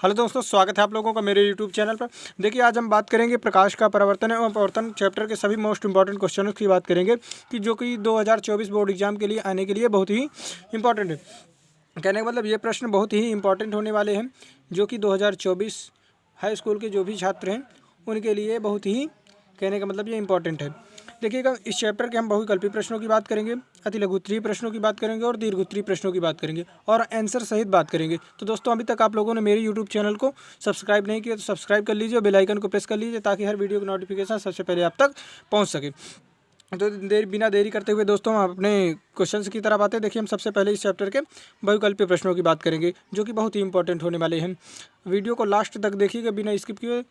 Hello दोस्तों, स्वागत है आप लोगों का मेरे यूट्यूब चैनल पर। देखिए, आज हम बात करेंगे प्रकाश का परावर्तन एवं अपवर्तन चैप्टर के सभी मोस्ट इंपॉर्टेंट क्वेश्चनों की बात करेंगे कि जो कि 2024 बोर्ड एग्जाम के लिए आने के लिए बहुत ही इंपॉर्टेंट है। कहने का मतलब ये प्रश्न बहुत ही इंपॉर्टेंट होने वाले हैं, जो कि 2024 हाई स्कूल के जो भी छात्र हैं उनके लिए बहुत ही, कहने का मतलब ये इंपॉर्टेंट है। देखिएगा, इस चैप्टर के हम बहुविकल्पी प्रश्नों की बात करेंगे, अति लघु उत्तरीय प्रश्नों की बात करेंगे और दीर्घ उत्तरीय प्रश्नों की बात करेंगे और आंसर सहित बात करेंगे। तो दोस्तों, अभी तक आप लोगों ने मेरे यूट्यूब चैनल को सब्सक्राइब नहीं किया तो सब्सक्राइब कर लीजिए और बेल आइकन को प्रेस कर लीजिए ताकि हर वीडियो की नोटिफिकेशन सबसे पहले आप तक पहुँच सके। तो बिना देरी करते हुए दोस्तों, हम अपने क्वेश्चंस की तरफ आते हैं। देखिए, हम सबसे पहले इस चैप्टर के बहुविकल्पीय प्रश्नों की बात करेंगे, जो कि बहुत ही इंपॉर्टेंट होने वाले हैं। वीडियो को लास्ट तक देखिएगा बिना स्किप किए,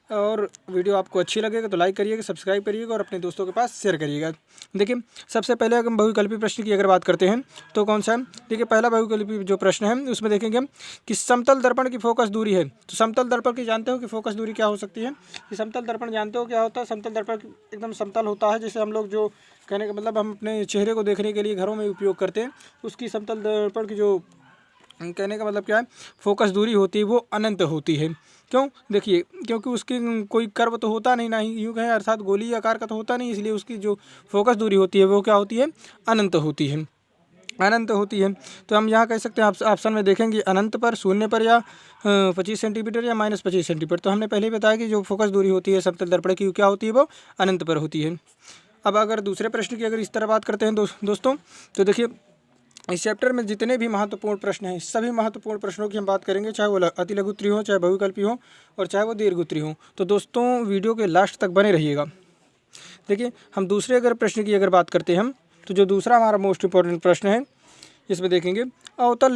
और वीडियो आपको अच्छी लगेगा तो लाइक करिएगा, सब्सक्राइब करिएगा और अपने दोस्तों के पास शेयर करिएगा। देखिए, सबसे पहले अगर हम बहुविकल्पीय प्रश्न की अगर बात करते हैं तो कौन सा है। देखिए, पहला बहुविकल्पीय जो प्रश्न है उसमें देखेंगे हम कि समतल दर्पण की फोकस दूरी है। तो समतल दर्पण की जानते हो कि फोकस दूरी क्या हो सकती है। कि समतल दर्पण जानते हो क्या होता है। समतल दर्पण एकदम समतल होता है, जैसे हम लोग जो, कहने का मतलब हम अपने चेहरे को देखने के लिए घरों में उपयोग करते हैं, उसकी समतल दर्पण की जो, कहने का मतलब क्या है, फोकस दूरी होती है वो अनंत होती है। क्यों? देखिए, क्योंकि उसकी कोई कर्व तो होता नहीं, ना ही यूँ कहें अर्थात गोलीय आकार का तो होता नहीं, इसलिए उसकी जो फोकस दूरी होती है वो क्या होती है, अनंत होती है, अनंत होती है। तो हम यहाँ कह सकते हैं, ऑप्शन में देखेंगे अनंत पर, शून्य पर, या 25 सेंटीमीटर या -25 सेंटीमीटर। तो हमने पहले ही बताया कि जो फोकस दूरी होती है समतल दर्पण की क्या होती है, वो अनंत पर होती है। अब अगर दूसरे प्रश्न की अगर इस तरह बात करते हैं दोस्तों, तो देखिए, इस चैप्टर में जितने भी महत्वपूर्ण प्रश्न हैं, सभी महत्वपूर्ण प्रश्नों की हम बात करेंगे, चाहे वो अति लघु उत्तरीय हो, चाहे बहुविकल्पी हो और चाहे वो दीर्घ उत्तरीय हो। तो दोस्तों, वीडियो के लास्ट तक बने रहिएगा। देखिए, हम दूसरे अगर प्रश्न की अगर बात करते हैं हम, तो जो दूसरा हमारा मोस्ट इंपॉर्टेंट प्रश्न है, इसमें देखेंगे अवतल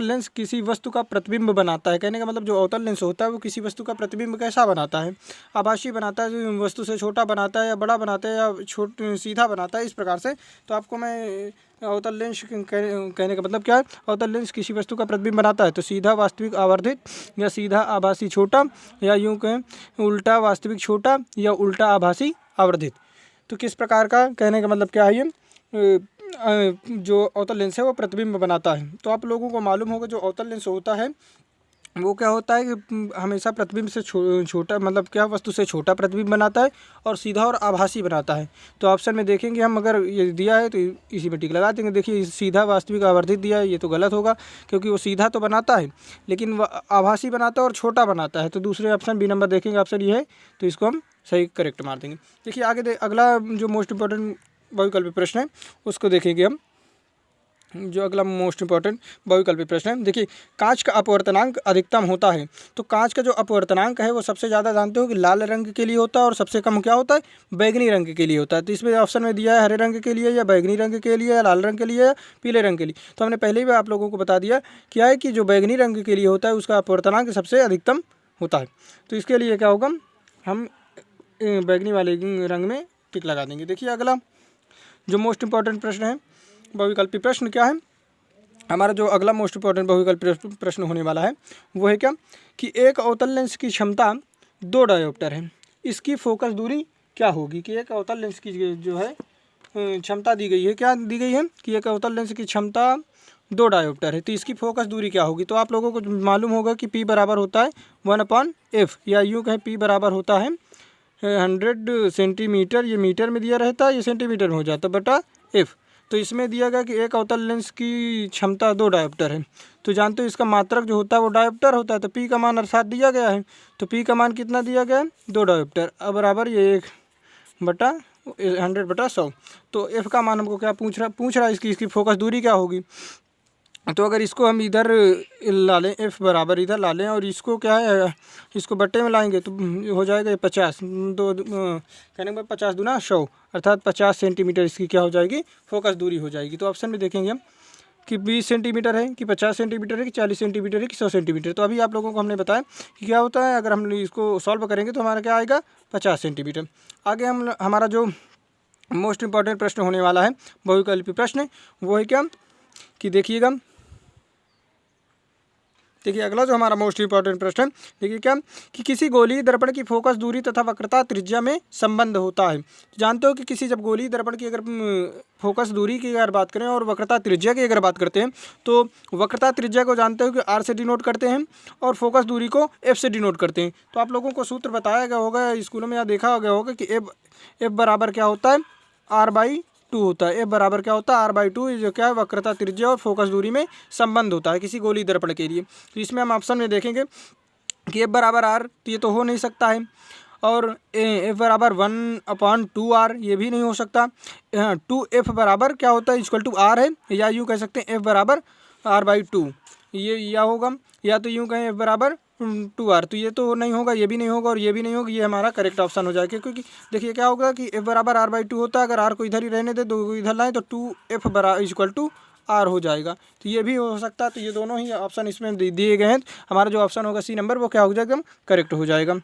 लेंस किसी वस्तु का प्रतिबिंब बनाता है। कहने का मतलब जो अवतल लेंस होता है वो किसी वस्तु का प्रतिबिंब कैसा बनाता है, आभासी बनाता है, जो वस्तु से छोटा बनाता है या बड़ा बनाता है या सीधा बनाता है, इस प्रकार से। तो आपको मैं अवतल लेंस कहने का मतलब क्या है, अवतल लेंस किसी वस्तु का प्रतिबिंब बनाता है तो सीधा वास्तविक आवर्धित, या सीधा आभासी छोटा, या यूँ कहें उल्टा वास्तविक छोटा, या उल्टा आभासी आवर्धित। तो किस प्रकार का, कहने का मतलब क्या है, ये जो अवतल लेंस है वो प्रतिबिंब बनाता है। तो आप लोगों को मालूम होगा जो अवतल लेंस होता है वो क्या होता है कि हमेशा प्रतिबिंब से छोटा, मतलब क्या, वस्तु से छोटा प्रतिबिंब बनाता है और सीधा और आभासी बनाता है। तो ऑप्शन में देखेंगे हम, अगर ये दिया है तो इसी में टिक लगा देंगे। देखिए, सीधा वास्तविक आवर्धित दिया है, ये तो गलत होगा, क्योंकि वो सीधा तो बनाता है लेकिन आभासी बनाता है और छोटा बनाता है। तो दूसरे ऑप्शन बी नंबर देखेंगे, ऑप्शन ये है, तो इसको हम सही करेक्ट मार देंगे। देखिए, आगे अगला जो मोस्ट इंपॉर्टेंट बहुविकल्पी प्रश्न है उसको देखेंगे हम। जो अगला मोस्ट इंपॉर्टेंट बहुविकल्पी प्रश्न है, देखिए, कांच का अपवर्तनांक अधिकतम होता है। तो कांच का जो अपवर्तनांक है वो सबसे ज़्यादा जानते हो कि लाल रंग के लिए होता है, और सबसे कम क्या होता है, बैगनी रंग के लिए होता है। तो इसमें ऑप्शन में दिया है हरे रंग के लिए, या बैगनी रंग के लिए, या लाल रंग के लिए, या पीले रंग के लिए। तो हमने पहले ही आप लोगों को बता दिया क्या है कि जो बैगनी रंग के लिए होता है उसका अपवर्तनांक सबसे अधिकतम होता है। तो इसके लिए क्या होगा, हम बैगनी वाले रंग में टिक लगा देंगे। देखिए, अगला जो मोस्ट इंपॉर्टेंट प्रश्न है, बहुविकल्पी प्रश्न क्या है, हमारा जो अगला मोस्ट इंपॉर्टेंट बहुविकल्पी प्रश्न होने वाला है वो है क्या, कि एक अवतल लेंस की क्षमता 2 डायोप्टर है, इसकी फोकस दूरी क्या होगी। कि एक अवतल लेंस की जो है क्षमता दी गई है, क्या दी गई है, कि एक अवतल लेंस की क्षमता 2 डायोप्टर है, तो इसकी फोकस दूरी क्या होगी। तो आप लोगों को मालूम होगा कि P बराबर होता है 1/f, या यूँ कहें P बराबर होता है 100 सेंटीमीटर, ये मीटर में दिया रहता है, ये सेंटीमीटर में हो जाता है, बटा f। तो इसमें दिया गया कि एक अवतल लेंस की क्षमता 2 डायोप्टर है। तो जानते हो इसका मात्रक जो होता है वो डायोप्टर होता है। तो P का मान अर्थात दिया गया है, तो P का मान कितना दिया गया है, 2 डायोप्टर, अब बराबर ये 1 बटा 100/100। तो f का मान हमको क्या पूछ रहा है, इसकी फोकस दूरी क्या होगी। तो अगर इसको हम इधर ला लें, f बराबर इधर ला लें, और इसको क्या है, इसको बट्टे में लाएंगे तो हो जाएगा 50, कहने में 50 दूना 100, अर्थात 50 सेंटीमीटर इसकी क्या हो जाएगी, फोकस दूरी हो जाएगी। तो ऑप्शन में देखेंगे हम कि 20 सेंटीमीटर है, कि 50 सेंटीमीटर है, कि 40 सेंटीमीटर है, कि 100 सेंटीमीटर। तो अभी आप लोगों को हमने बताया कि क्या होता है, अगर हम इसको सॉल्व करेंगे तो हमारा क्या आएगा, 50 सेंटीमीटर। आगे हमारा जो मोस्ट इंपॉर्टेंट प्रश्न होने वाला है बहुविकल्पी प्रश्न, वो है क्या, कि देखिएगा, देखिए अगला जो हमारा मोस्ट इंपॉर्टेंट प्रश्न है, देखिए क्या कि किसी गोलीय दर्पण की फोकस दूरी तथा वक्रता त्रिज्या में संबंध होता है। जानते हो कि किसी जब गोलीय दर्पण की अगर फोकस दूरी की अगर बात करें और वक्रता त्रिज्या की अगर बात करते हैं तो वक्रता त्रिज्या को जानते हो कि आर से डिनोट करते हैं और फोकस दूरी को एफ से डिनोट करते हैं। तो आप लोगों को सूत्र बताया गया होगा स्कूलों में या देखा गया होगा कि एफ बराबर क्या होता है, R/2 होता है। एफ बराबर क्या होता है, R/2, जो क्या है वक्रता त्रिज्या और फोकस दूरी में संबंध होता है किसी गोलीय दर्पण के लिए। तो इसमें हम ऑप्शन में देखेंगे कि एफ बराबर आर, तो ये तो हो नहीं सकता है, और एफ बराबर 1/2R, ये भी नहीं हो सकता। 2F बराबर क्या होता है, इक्वल टू R है, या यूँ कह सकते हैं एफ बराबर R/2, ये या होगा, या तो यूँ कहें एफ बराबर 2R, तो ये तो नहीं होगा, ये भी नहीं होगा और ये भी नहीं होगा। ये हमारा करेक्ट ऑप्शन हो जाएगा, क्योंकि देखिए क्या होगा कि एफ बराबर R/2 होता है, अगर R को इधर ही रहने दे, 2 को इधर लाएँ तो 2F बराबर इक्वल टू R हो जाएगा। तो ये भी हो सकता है। तो ये दोनों ही ऑप्शन इसमें दिए गए हैं। हमारा जो ऑप्शन होगा C नंबर, वो क्या हो जाएगा, करेक्ट हो जाएगा।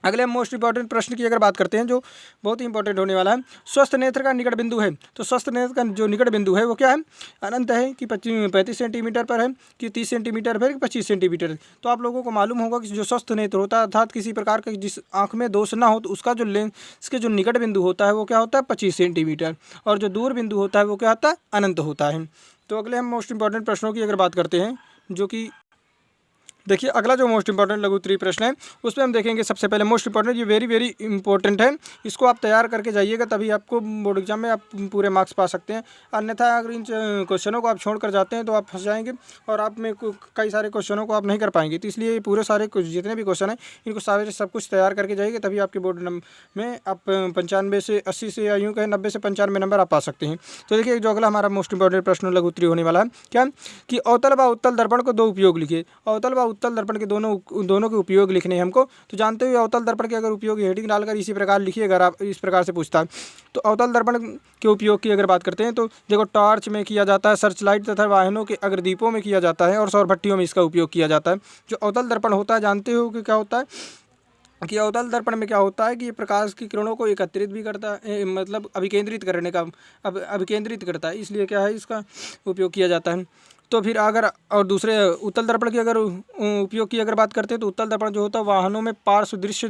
अगले मोस्ट इंपॉर्टेंट प्रश्न की अगर बात करते हैं, जो बहुत ही इंपॉर्टेंट होने वाला है, स्वस्थ नेत्र का निकट बिंदु है। तो स्वस्थ नेत्र का जो निकट बिंदु है वो क्या है, अनंत है कि 35 सेंटीमीटर पर है कि 30 सेंटीमीटर पर, कि 25 सेंटीमीटर। तो आप लोगों को मालूम होगा कि जो स्वस्थ नेत्र होता है, अर्थात किसी प्रकार का जिस आँख में दोष ना हो, तो उसका जो लेंस के जो निकट बिंदु होता है वो क्या होता है, 25 सेंटीमीटर, और जो दूर बिंदु होता है वो क्या होता है, अनंत होता है। तो अगले हम मोस्ट इंपॉर्टेंट प्रश्नों की अगर बात करते हैं, जो कि देखिए अगला जो मोस्ट इंपॉर्टेंट लघु उत्तरीय प्रश्न है उसमें हम देखेंगे सबसे पहले मोस्ट इंपॉर्टेंट, ये वेरी वेरी इंपॉर्टेंट है, इसको आप तैयार करके जाइएगा, तभी आपको बोर्ड एग्जाम में आप पूरे मार्क्स पा सकते हैं। अन्यथा अगर इन क्वेश्चनों को आप छोड़ कर जाते हैं तो आप फंस जाएंगे और आप में कई सारे क्वेश्चनों को आप नहीं कर पाएंगे। तो इसलिए पूरे सारे जितने भी क्वेश्चन हैं इनको सारे सब कुछ तैयार करके जाइएगा, तभी आपके बोर्ड में आप 95 से 80 से, या यूँ कहें 90 से 95 नंबर आप पा सकते हैं। तो देखिए जो अगला हमारा मोस्ट इंपॉर्टेंट प्रश्न लघु उत्तरीय होने वाला है, क्या कि अवतल व उत्तल दर्पण को 2 उपयोग लिखिए। अवतल व उत्तल दर्पण के दोनों के उपयोग लिखने हैं हमको। तो जानते हो अवतल दर्पण के अगर उपयोग हेडिंग डालकर इसी प्रकार लिखिए, अगर आप इस प्रकार से पूछता है। तो अवतल दर्पण के उपयोग की अगर बात करते हैं तो देखो, टॉर्च में किया जाता है, सर्च लाइट तथा वाहनों के अग्रदीपों में किया जाता है, और सौर भट्टियों में इसका उपयोग किया जाता है। जो अवतल दर्पण होता है, जानते हो कि क्या होता है, कि अवतल दर्पण में क्या होता है कि ये प्रकाश की किरणों को एकत्रित भी करता है, मतलब अभिकेंद्रित करने का अभिकेंद्रित करता है, इसलिए क्या है इसका उपयोग किया जाता है। तो फिर अगर और दूसरे उत्तल दर्पण की अगर उपयोग की अगर बात करते हैं तो उत्तल दर्पण जो होता है वाहनों में पार्श्व दृश्य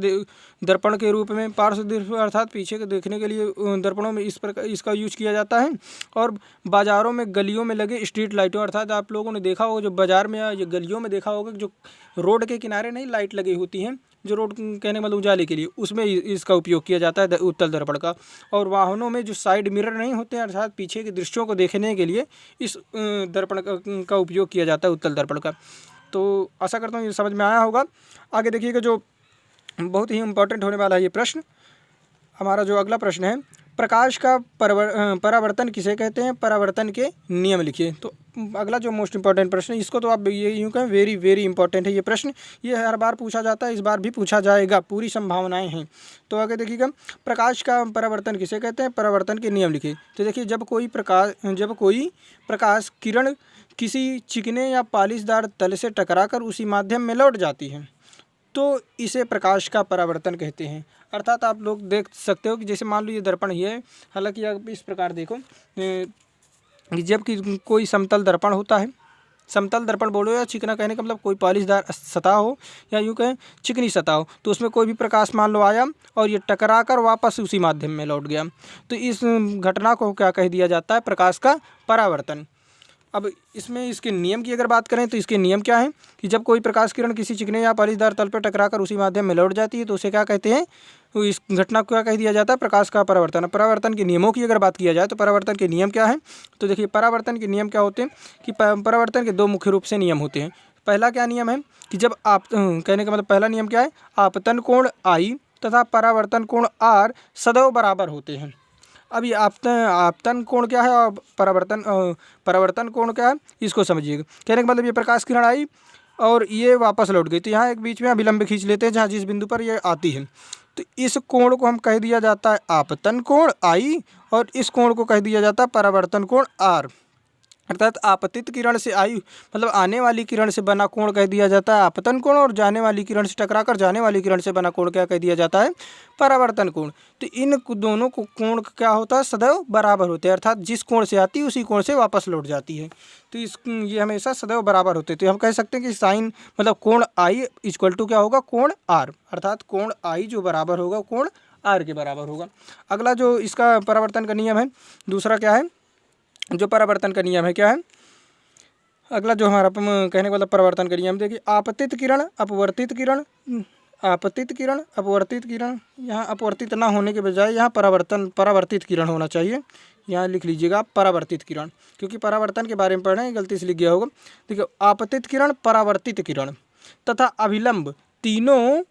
दर्पण के रूप में, पार्श्व दृश्य अर्थात पीछे के देखने के लिए दर्पणों में इस प्रकार इसका यूज किया जाता है। और बाज़ारों में गलियों में लगे स्ट्रीट लाइटों, अर्थात आप लोगों ने देखा होगा जो बाज़ार में या गलियों में देखा होगा जो रोड के किनारे नहीं लाइट लगी होती हैं, जो रोड कहने मतलब उजाले के लिए, उसमें इसका उपयोग किया जाता है उत्तल दर्पण का। और वाहनों में जो साइड मिरर नहीं होते हैं, अर्थात पीछे के दृश्यों को देखने के लिए इस दर्पण का उपयोग किया जाता है उत्तल दर्पण का। तो आशा करता हूँ ये समझ में आया होगा। आगे देखिएगा जो बहुत ही इम्पोर्टेंट होने वाला है ये प्रश्न, हमारा जो अगला प्रश्न है, प्रकाश का परावर्तन किसे कहते हैं, परावर्तन के नियम लिखिए। तो अगला जो मोस्ट इंपॉर्टेंट प्रश्न है, इसको तो आप ये यूँ कहें वेरी वेरी इंपॉर्टेंट है ये प्रश्न, ये हर बार पूछा जाता है, इस बार भी पूछा जाएगा, पूरी संभावनाएं हैं। तो आगे देखिएगा, प्रकाश का परावर्तन किसे कहते हैं, परावर्तन के नियम लिखिए। तो देखिए जब कोई प्रकाश किरण किसी चिकने या पालिशदार तल से टकराकर उसी माध्यम में लौट जाती है तो इसे प्रकाश का परावर्तन कहते हैं। अर्थात आप लोग देख सकते हो कि जैसे मान लो ये दर्पण ही है, हालांकि आप इस प्रकार देखो, जबकि कोई समतल दर्पण होता है, समतल दर्पण बोलो या चिकना कहने का मतलब कोई पॉलिशदार सतह हो या यूँ कहें चिकनी सतह हो, तो उसमें कोई भी प्रकाश मान लो आया और ये टकरा कर वापस उसी माध्यम में लौट गया, तो इस घटना को क्या कह दिया जाता है, प्रकाश का परावर्तन। अब इसमें इसके नियम की अगर बात करें तो इसके नियम क्या हैं कि जब कोई प्रकाश किरण किसी चिकने या पालिशदार तल पर टकराकर उसी माध्यम में लौट जाती है तो उसे क्या कहते हैं, तो इस घटना को क्या कह दिया जाता है, प्रकाश का परावर्तन। परावर्तन के नियमों की अगर बात किया जाए तो परावर्तन के नियम क्या है, तो देखिए परावर्तन के नियम क्या होते हैं कि परावर्तन के 2 मुख्य रूप से नियम होते हैं। पहला क्या नियम है कि जब आप कहने का मतलब पहला नियम क्या है, आपतन कोण I तथा परावर्तन कोण R सदैव बराबर होते हैं। अब ये आपतन कोण क्या है और परावर्तन कोण क्या है, इसको समझिएगा। कहने का मतलब ये प्रकाश किरण आई और ये वापस लौट गई, तो यहाँ एक बीच में अभिलंब खींच लेते हैं जहाँ जिस बिंदु पर ये आती है, तो इस कोण को हम कह दिया जाता है आपतन कोण I और इस कोण को कह दिया जाता है परावर्तन कोण R। अर्थात आपतित किरण से आई मतलब आने वाली किरण से बना कोण कह दिया जाता है आपतन कोण, और जाने वाली किरण से टकराकर जाने वाली किरण से बना कोण क्या कह दिया जाता है, परावर्तन कोण। तो इन दोनों को कोण क्या होता है, सदैव बराबर होते हैं, अर्थात जिस कोण से आती है उसी कोण से वापस लौट जाती है। तो ये हमेशा सदैव बराबर होते हैं। तो हम कह सकते हैं कि साइन मतलब कोण आई इक्वल टू क्या होगा, कोण आर, अर्थात कोण आई जो बराबर होगा कोण आर के बराबर होगा। अगला जो इसका परावर्तन का नियम है, दूसरा क्या है, जो परावर्तन का नियम है क्या है, अगला जो हमारा कहने का मतलब परावर्तन का नियम देखिए, आपतित किरण अपवर्तित किरण, आपतित किरण अपवर्तित किरण, यहाँ अपवर्तित ना होने के बजाय यहाँ परावर्तित किरण होना चाहिए। यहाँ लिख लीजिएगा परावर्तित किरण, क्योंकि परावर्तन के बारे में पढ़ रहे हैं, गलती से लिख गया होगा। देखिए आपतित किरण, परावर्तित किरण तथा अभिलंब तीनों,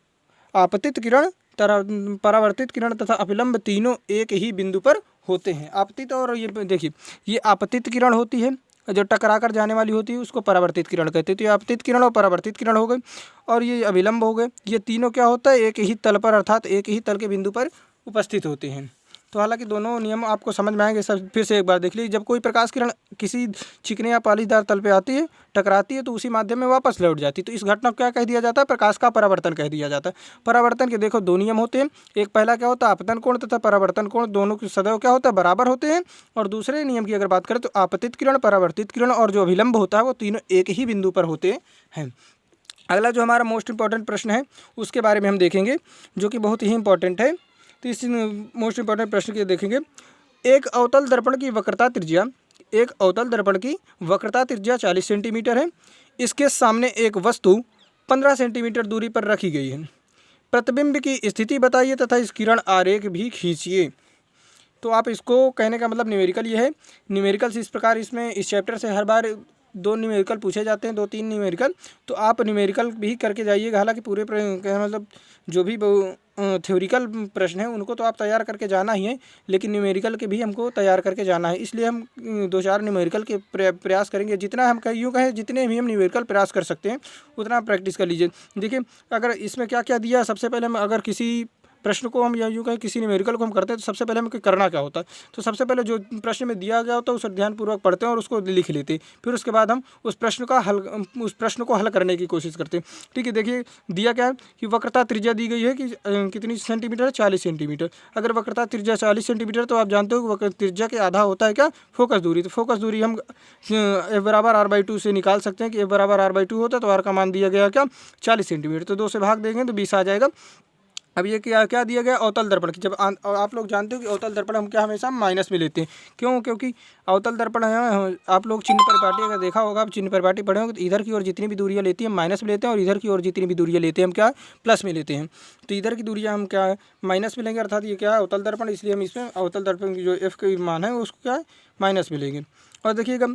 आपतित किरण, परावर्तित किरण तथा अभिलंब तीनों एक ही बिंदु पर होते हैं। आपतित और ये देखिए, ये आपतित किरण होती है जो टकरा कर जाने वाली होती है उसको परावर्तित किरण कहते हैं। तो ये आपतित किरण और परावर्तित किरण हो गई, और ये अभिलंब हो गए। ये तीनों क्या होता है, एक ही तल पर अर्थात एक ही तल के बिंदु पर उपस्थित होते हैं। तो हालांकि दोनों नियम आपको समझ में आएंगे। सब फिर से एक बार देख लीजिए, जब कोई प्रकाश किरण किसी चिकने या पालीदार तल पे आती है, टकराती है, तो उसी माध्यम में वापस लौट जाती है। तो इस घटना को क्या कह दिया जाता है, प्रकाश का परावर्तन कह दिया जाता है। परावर्तन के देखो दो नियम होते हैं, एक पहला क्या होता है, आपतन कोण तथा परावर्तन कोण दोनों के सदैव क्या होता है, बराबर होते हैं। और दूसरे नियम की अगर बात करें तो आपतित किरण, परावर्तित किरण और जो अभिलंब होता है वो तीनों एक ही बिंदु पर होते हैं। अगला जो हमारा मोस्ट इंपॉर्टेंट प्रश्न है उसके बारे में हम देखेंगे, जो कि बहुत ही इंपॉर्टेंट है। तो इस मोस्ट इंपॉर्टेंट प्रश्न के देखेंगे, एक अवतल दर्पण की वक्रता त्रिज्या, एक अवतल दर्पण की वक्रता त्रिज्या 40 सेंटीमीटर है। इसके सामने एक वस्तु 15 सेंटीमीटर दूरी पर रखी गई है। प्रतिबिंब की स्थिति बताइए तथा इस किरण आरेख भी खींचिए। तो आप इसको कहने का मतलब न्यूमेरिकल ये है। न्यूमेरिकल्स इस प्रकार, इसमें इस चैप्टर से हर बार 2 न्यूमेरिकल पूछे जाते हैं, 2-3 न्यूमेरिकल। तो आप न्यूमेरिकल भी करके जाइएगा। हालांकि पूरे मतलब जो भी थ्योरिकल प्रश्न है उनको तो आप तैयार करके जाना ही है, लेकिन न्यूमेरिकल के भी हमको तैयार करके जाना है। इसलिए हम 2-4 न्यूमेरिकल के प्रयास करेंगे। जितना हम यूँ कहें जितने भी हम न्यूमेरिकल प्रयास कर सकते हैं उतना प्रैक्टिस कर लीजिए। देखिए अगर इसमें क्या क्या दिया, सबसे पहले हम अगर किसी प्रश्न को हम यूँ कहें किसी न्यूमेरिकल को हम करते हैं तो सबसे पहले हमें करना क्या होता है, तो सबसे पहले जो प्रश्न में दिया गया होता है उसे ध्यानपूर्वक पढ़ते हैं और उसको लिख लेते हैं। फिर उसके बाद हम उस प्रश्न को हल करने की कोशिश करते हैं। ठीक है, देखिए दिया क्या है कि वक्रता त्रिज्या दी गई है कि कितनी सेंटीमीटर है, 40 सेंटीमीटर। अगर वक्रता त्रिज्या 40 सेंटीमीटर तो आप जानते हो कि त्रिज्या के आधा होता है क्या, फोकस दूरी। तो फोकस दूरी हम F बराबर R/2 से निकाल सकते हैं कि F बराबर R/2 होता है, तो R का मान दिया गया क्या, 40 सेंटीमीटर। तो 2 से भाग देंगे तो 20 आ जाएगा। अब ये क्या दिया गया, अवतल दर्पण की। जब आप लोग जानते हो कि अवतल दर्पण हम क्या हमेशा माइनस में लेते हैं, क्यों, क्योंकि अवतल दर्पण है, आप लोग चिन्ह परिपाटी अगर देखा होगा, आप चिन्ह परिपाटी पढ़े होंगे, तो इधर की ओर जितनी भी दूरियां लेती हैं हम माइनस में लेते हैं, और इधर की ओर जितनी भी दूरियां लेते हैं हम क्या प्लस में लेते हैं। तो इधर की दूरियां हम क्या है माइनस में लेंगे, अर्थात ये क्या है अवतल दर्पण, इसलिए हम इसमें अवतल दर्पण की जो एफ का मान है उसको क्या है माइनस में लेंगे। और देखिएगा,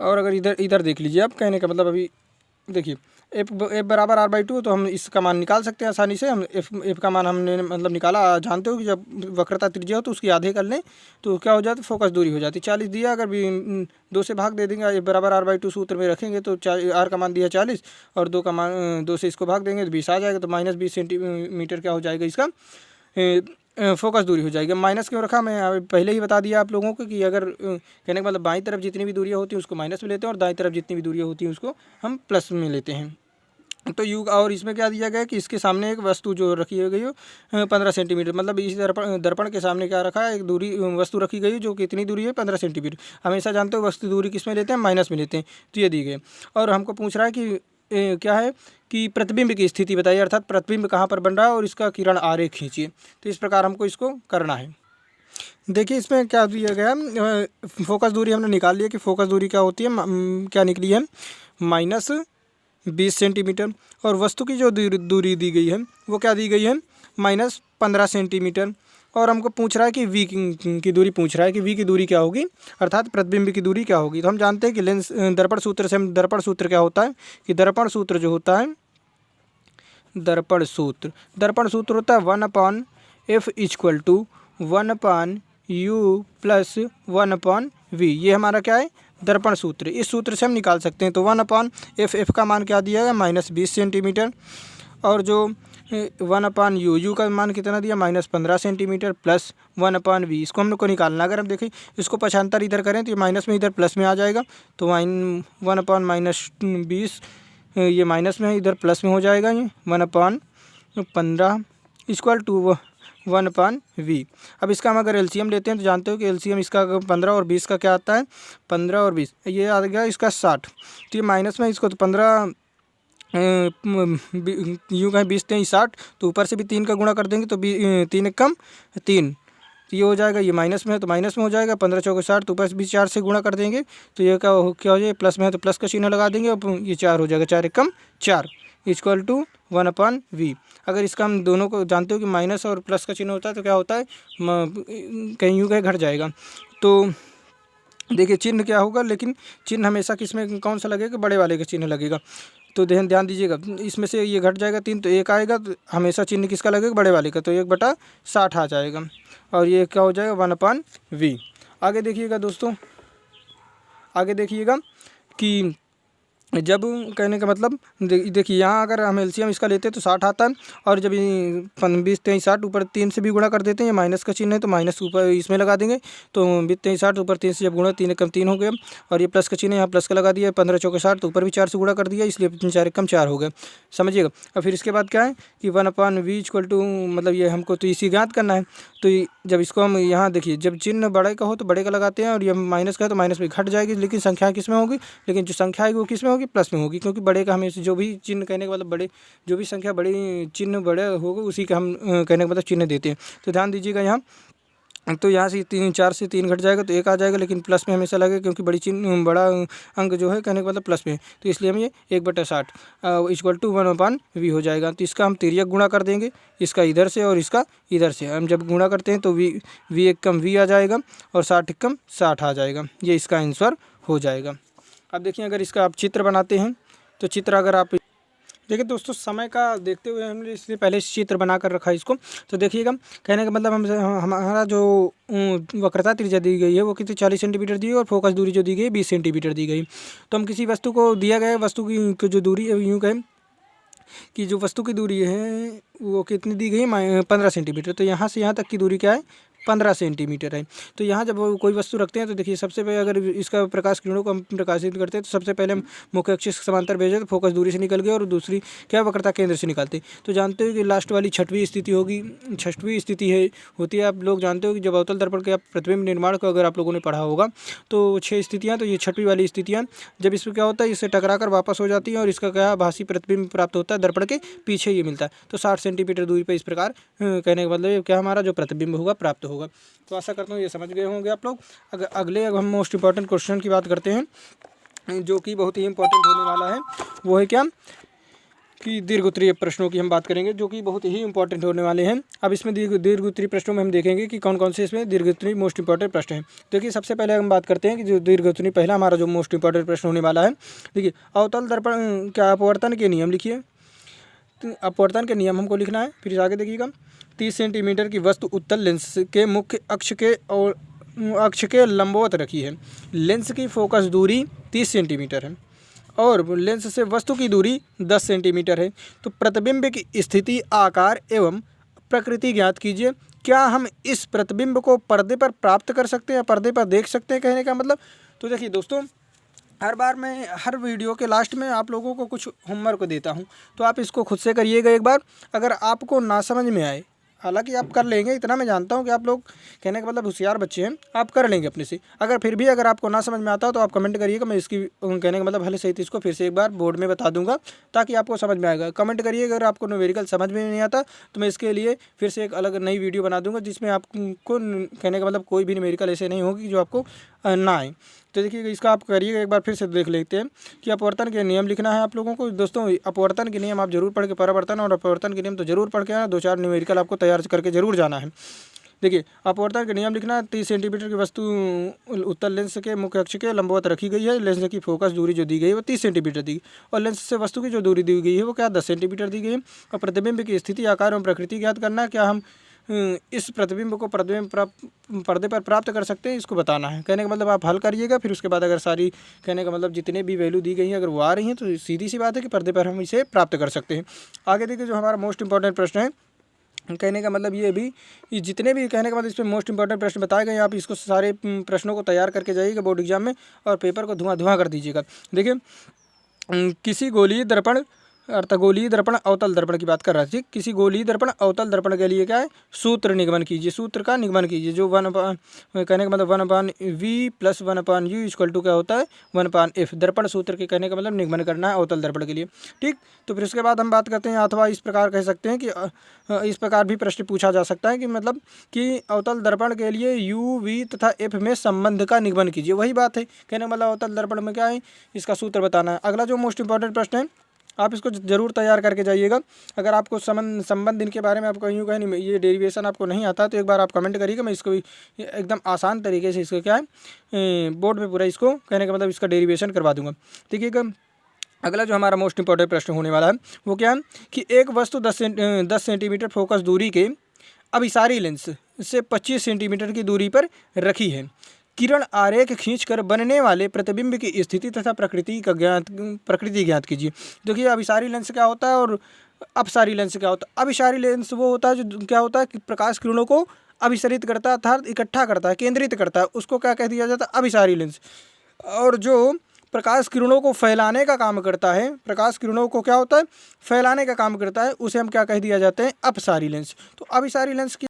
और अगर इधर देख लीजिए आप, कहने का मतलब अभी देखिए F बराबर R/2, तो हम इसका मान निकाल सकते हैं आसानी से। हम F का मान हमने मतलब निकाला। जानते हो कि जब वक्रता त्रिज्या हो तो उसकी आधे कर लें तो क्या हो जाता है, फोकस दूरी हो जाती है। 40 दिया, अगर भी 2 से भाग दे देंगे, F बराबर R/2 सूत्र में रखेंगे तो R का मान दिया 40 और 2 का मान 2 से इसको भाग देंगे तो 20 आ जाएगा। तो -20 सेंटीमीटर क्या हो जाएगा, इसका फोकस दूरी हो जाएगी। माइनस क्यों रखा, मैं पहले ही बता दिया आप लोगों को कि अगर कहने का मतलब बाईं तरफ जितनी भी दूरियां होती हैं उसको माइनस में लेते हैं और दाईं तरफ जितनी भी दूरियां होती हैं उसको हम प्लस में लेते हैं। तो यू और इसमें क्या दिया गया कि इसके सामने एक वस्तु जो रखी गई हो 15 सेंटीमीटर, मतलब इस दर्पण के सामने क्या रखा है, एक दूरी वस्तु रखी गई जो कितनी दूरी है 15 सेंटीमीटर। हमेशा जानते हो वस्तु दूरी किस में लेते हैं, माइनस में लेते हैं। तो ये दी गई और हमको पूछ रहा है कि क्या है कि प्रतिबिंब की स्थिति बताइए, अर्थात प्रतिबिंब कहाँ पर बन रहा है और इसका किरण आरेख खींचिए। तो इस प्रकार हमको इसको करना है। देखिए इसमें क्या दिया गया, फोकस दूरी हमने निकाल लिया कि फोकस दूरी क्या होती है, क्या निकली है -20 सेंटीमीटर। और वस्तु की जो दूरी दी गई है वो क्या दी गई है, -15 सेंटीमीटर। और हमको पूछ रहा है कि V की दूरी पूछ रहा है कि V की दूरी क्या होगी, अर्थात प्रतिबिंब की दूरी क्या होगी। तो हम जानते हैं कि लेंस दर्पण सूत्र से हम दर्पण सूत्र क्या होता है कि दर्पण सूत्र जो होता है, दर्पण सूत्र होता है 1/f = 1/u + 1/v। ये हमारा क्या है, दर्पण सूत्र। इस सूत्र से हम निकाल सकते हैं। तो 1/f का मान क्या दिया है, -20 सेंटीमीटर। और जो 1/u, u का मान कितना दिया -15 सेंटीमीटर प्लस 1/v, इसको हम लोग को निकालना। अगर हम देखें इसको पक्षांतर इधर करें तो ये माइनस में इधर प्लस में आ जाएगा, तो 1/-20 ये माइनस में है, इधर प्लस में हो जाएगा, ये 1/15 इक्वल टू 1/v। अब इसका हम अगर एलसीएम लेते हैं तो जानते हो कि एलसीएम इसका 15 और 20 का क्या आता है, 15 और 20 ये आ गया इसका 60। तो ये माइनस में इसको तो 15 यूँ कहें 20 3 60, तो ऊपर से भी 3 का गुणा कर देंगे तो 3 एक कम 3, तो ये हो जाएगा, ये माइनस में है तो माइनस में हो जाएगा, 15 चौके 60, तो ऊपर से भी 4 से गुणा कर देंगे तो ये क्या हो जाएगा, प्लस में है तो प्लस का चिन्ह लगा देंगे और ये 4 हो जाएगा, 4 एक कम 4 इक्वल टू 1/v। अगर इसका हम दोनों को जानते हो कि माइनस और प्लस का चिन्ह होता है तो क्या होता है, कहीं यूँ कहीं घट जाएगा। तो देखिए चिन्ह क्या होगा, लेकिन चिन्ह हमेशा किस में कौन सा लगेगा, बड़े वाले का चिन्ह लगेगा। तो ध्यान दीजिएगा, इसमें से ये घट जाएगा 3 तो 1 आएगा, तो हमेशा चिन्ह किसका लगेगा, बड़े वाले का, तो 1/60 आ जाएगा और ये क्या हो जाएगा 1/v। आगे देखिएगा दोस्तों, आगे देखिएगा कि जब कहने का मतलब देखिए यहाँ अगर हम एलसीएम इसका लेते हैं तो 60 आता है, और जब 20 23 60 ऊपर 3 से भी गुणा कर देते हैं, ये माइनस का चिन्ह है तो माइनस ऊपर इसमें लगा देंगे, तो 20 23 60 ऊपर 3 से जब गुणा 3 एकम 3 हो गया, और ये प्लस का चिन्ह है यहाँ प्लस का लगा दिया, 15 चौके 60 तो ऊपर भी 4 से गुणा कर दिया, इसलिए 4 एकम 4 हो गया, समझिएगा। और फिर इसके बाद क्या है कि 1/v इक्वल टू मतलब ये हमको तो इसी ज्ञात करना है। तो जब इसको हम यहाँ देखिए, जब चिन्ह बड़े का हो तो बड़े का लगाते हैं, और ये माइनस का है तो माइनस में घट जाएगी, लेकिन संख्या किस में होगी, लेकिन जो संख्या आएगी वो किस में होगी, प्लस में होगी, क्योंकि बड़े का हमें जो भी चिन्ह कहने का मतलब बड़े जो भी संख्या बड़ी चिन्ह बड़े होगा उसी का हम कहने का मतलब चिन्ह देते हैं। तो ध्यान दीजिएगा यहाँ, तो यहाँ से 4 से 3 घट जाएगा तो 1 आ जाएगा, लेकिन प्लस में हमेशा लगेगा क्योंकि बड़ा अंक जो है कहने का मतलब प्लस में, तो इसलिए हम ये 1/60 इक्वल टू 1/v हो जाएगा। तो इसका हम तिर्यक गुणा कर देंगे, इसका इधर से और इसका इधर से, हम जब गुणा करते हैं तो v एक कम v आ जाएगा और 60 एक कम 60 आ जाएगा, ये इसका आंसर हो जाएगा। अब देखिए अगर इसका आप चित्र बनाते हैं तो चित्र अगर आप देखिए दोस्तों, समय का देखते हुए हमने इसलिए पहले चित्र बना कर रखा है इसको। तो देखिएगा कहने का मतलब हमारा जो वक्रता त्रिज्या दी गई है वो कितनी 40 सेंटीमीटर दी है, और फोकस दूरी जो दी गई है 20 सेंटीमीटर दी गई। तो हम किसी वस्तु को दिया गया वस्तु की जो दूरी है, यूँ कहें कि जो वस्तु की दूरी है वो कितनी दी गई है 15 सेंटीमीटर। तो यहाँ से यहाँ तक की दूरी क्या है 15 सेंटीमीटर है। तो यहाँ जब कोई वस्तु रखते हैं तो देखिए सबसे पहले अगर इसका प्रकाश किरणों को हम प्रकाशित करते हैं तो सबसे पहले हम मुख्य अक्ष के समांतर भेजें तो फोकस दूरी से निकल गए, और दूसरी क्या वक्रता केंद्र से निकालते हैं। तो जानते हो कि लास्ट वाली छठवीं स्थिति होगी, छठवीं स्थिति है होती है। आप लोग जानते हो कि जब अवतल दर्पण के प्रतिबिंब निर्माण को अगर आप लोगों ने पढ़ा होगा तो 6 स्थितियाँ, तो ये छठवीं वाली स्थितियाँ जब इसमें क्या होता है इससे टकरा कर वापस हो जाती है, और इसका क्या भासी प्रतिबिंब प्राप्त होता है दर्पण के पीछे ये मिलता है। तो 60 सेंटीमीटर दूरी पर इस प्रकार कहने का मतलब क्या हमारा जो प्रतिबिंब होगा प्राप्त होगा। तो आशा करता हूँ ये समझ गए होंगे आप लोग। अगर अगले हम मोस्ट इंपॉर्टेंट क्वेश्चन की बात करते हैं जो कि बहुत ही इंपॉर्टेंट होने वाला है, वो है क्या कि दीर्घ-उत्तरीय प्रश्नों की हम बात करेंगे जो कि बहुत ही इंपॉर्टेंट होने वाले हैं। अब इसमें दीर्घ-उत्तरीय प्रश्नों में हम देखेंगे कि कौन कौन से इसमें दीर्घ-उत्तरीय मोस्ट इंपॉर्टेंट प्रश्न हैं। देखिए सबसे पहले हम बात करते हैं कि जो दीर्घ-उत्तरीय पहला हमारा जो मोस्ट इंपॉर्टेंट प्रश्न होने वाला है, देखिए अवतल दर्पण क्या अपवर्तन के नियम लिखिए। तो अपवर्तन के नियम हमको लिखना है। फिर आगे देखिएगा 30 सेंटीमीटर की वस्तु उत्तल लेंस के मुख्य अक्ष के लंबवत रखी है। लेंस की फोकस दूरी 30 सेंटीमीटर है और लेंस से वस्तु की दूरी 10 सेंटीमीटर है। तो प्रतिबिंब की स्थिति, आकार एवं प्रकृति ज्ञात कीजिए। क्या हम इस प्रतिबिंब को पर्दे पर प्राप्त कर सकते हैं, पर्दे पर देख सकते हैं, कहने का मतलब। तो देखिए दोस्तों, हर बार मैं हर वीडियो के लास्ट में आप लोगों को कुछ होमवर्क देता हूं, तो आप इसको खुद से करिएगा एक बार। अगर आपको ना समझ में आए, हालांकि आप कर लेंगे, इतना मैं जानता हूं कि आप लोग कहने का मतलब होशियार बच्चे हैं, आप कर लेंगे अपने से। अगर फिर भी अगर आपको ना समझ में आता हो तो आप कमेंट करिएगा, मैं इसकी कहने का मतलब हल सहित इसको फिर से एक बार बोर्ड में बता दूंगा ताकि आपको समझ में आएगा। कमेंट करिएगा। अगर आपको न्यूमेरिकल समझ में नहीं आता तो मैं इसके लिए फिर से एक अलग नई वीडियो बना दूँगा जिसमें आपको कहने का मतलब कोई भी न्यूमेरिकल ऐसे नहीं होगी जो आपको ना आए। तो देखिए इसका आप करिएगा, एक बार फिर से देख लेते हैं कि अपवर्तन के नियम लिखना है आप लोगों को। दोस्तों अपवर्तन के नियम आप जरूर पढ़ के, परावर्तन और अपवर्तन के नियम तो जरूर पढ़ के आना, 2-4 न्यूमेरिकल आपको तैयार करके जरूर जाना है। देखिए अपवर्तन के नियम लिखना है। 30 सेंटीमीटर की वस्तु उत्तल लेंस के मुख्य अक्ष के लंबवत रखी गई है। लेंस की फोकस दूरी जो दी गई है वो 30 सेंटीमीटर दी गई, और लेंस से वस्तु की जो दूरी दी गई है वो क्या 10 सेंटीमीटर दी गई है। और प्रतिबिंब की स्थिति, आकार एवं प्रकृति ज्ञात करना है। क्या हम इस प्रतिबिंब को पर्दे पर प्राप्त कर सकते हैं, इसको बताना है। कहने का मतलब आप हल करिएगा, फिर उसके बाद अगर सारी, कहने का मतलब जितने भी वैल्यू दी गई हैं अगर वो आ रही हैं तो सीधी सी बात है कि पर्दे पर हम इसे प्राप्त कर सकते हैं। आगे देखिए जो हमारा मोस्ट इंपॉर्टेंट प्रश्न है, कहने का मतलब ये जितने भी, कहने का मतलब इसमें मोस्ट इंपॉर्टेंट प्रश्न बताए गए, आप इसको सारे प्रश्नों को तैयार करके जाइएगा बोर्ड एग्जाम में और पेपर को धुआं कर दीजिएगा। देखिए किसी गोलीय दर्पण अर्धगोलीय दर्पण अवतल दर्पण की बात कर रहा थी। किसी गोलीय दर्पण अवतल दर्पण के लिए क्या है, सूत्र निगमन कीजिए, सूत्र का निगमन कीजिए। जो कहने का मतलब 1/v + 1/u = क्या होता है 1/f। दर्पण सूत्र के कहने का मतलब निगमन करना है अवतल दर्पण के लिए। ठीक, तो फिर उसके बाद हम बात करते हैं, अथवा इस प्रकार कह सकते हैं कि इस प्रकार भी प्रश्न पूछा जा सकता है कि मतलब कि अवतल दर्पण के लिए u, v तथा f में संबंध का निगमन कीजिए। वही बात है, कहने का मतलब अवतल दर्पण में क्या है, इसका सूत्र बताना है। अगला जो मोस्ट इंपॉर्टेंट प्रश्न है, आप इसको ज़रूर तैयार करके जाइएगा। अगर आपको संबंध इनके बारे में आपको कहीं कहीं ये डेरिवेशन आपको नहीं आता तो एक बार आप कमेंट करिएगा, मैं इसको एकदम आसान तरीके से इसको क्या है बोर्ड में पूरा इसको, कहने का मतलब इसका डेरिवेशन करवा दूंगा। देखिएगा अगला जो हमारा मोस्ट इंपॉर्टेंट प्रश्न होने वाला है वो क्या है कि एक वस्तु 10 सेंटीमीटर फोकस दूरी के अभिसारी लेंस से 25 सेंटीमीटर की दूरी पर रखी है। किरण आरेख खींचकर बनने वाले प्रतिबिंब की स्थिति तथा प्रकृति ज्ञात कीजिए। देखिए अभिसारी लेंस क्या होता है और अपसारी लेंस क्या होता है। अभिसारी लेंस वो होता है जो क्या होता है कि प्रकाश किरणों को अभिसरित करता है, अर्थात इकट्ठा करता है, केंद्रित करता है, उसको क्या कह दिया जाता है, अभिसारी लेंस। और जो प्रकाश किरणों को फैलाने का काम करता है, प्रकाश किरणों को क्या होता है फैलाने का काम करता है, उसे हम क्या कह दिया जाते हैं, अपसारी लेंस। तो अभिसारी लेंस की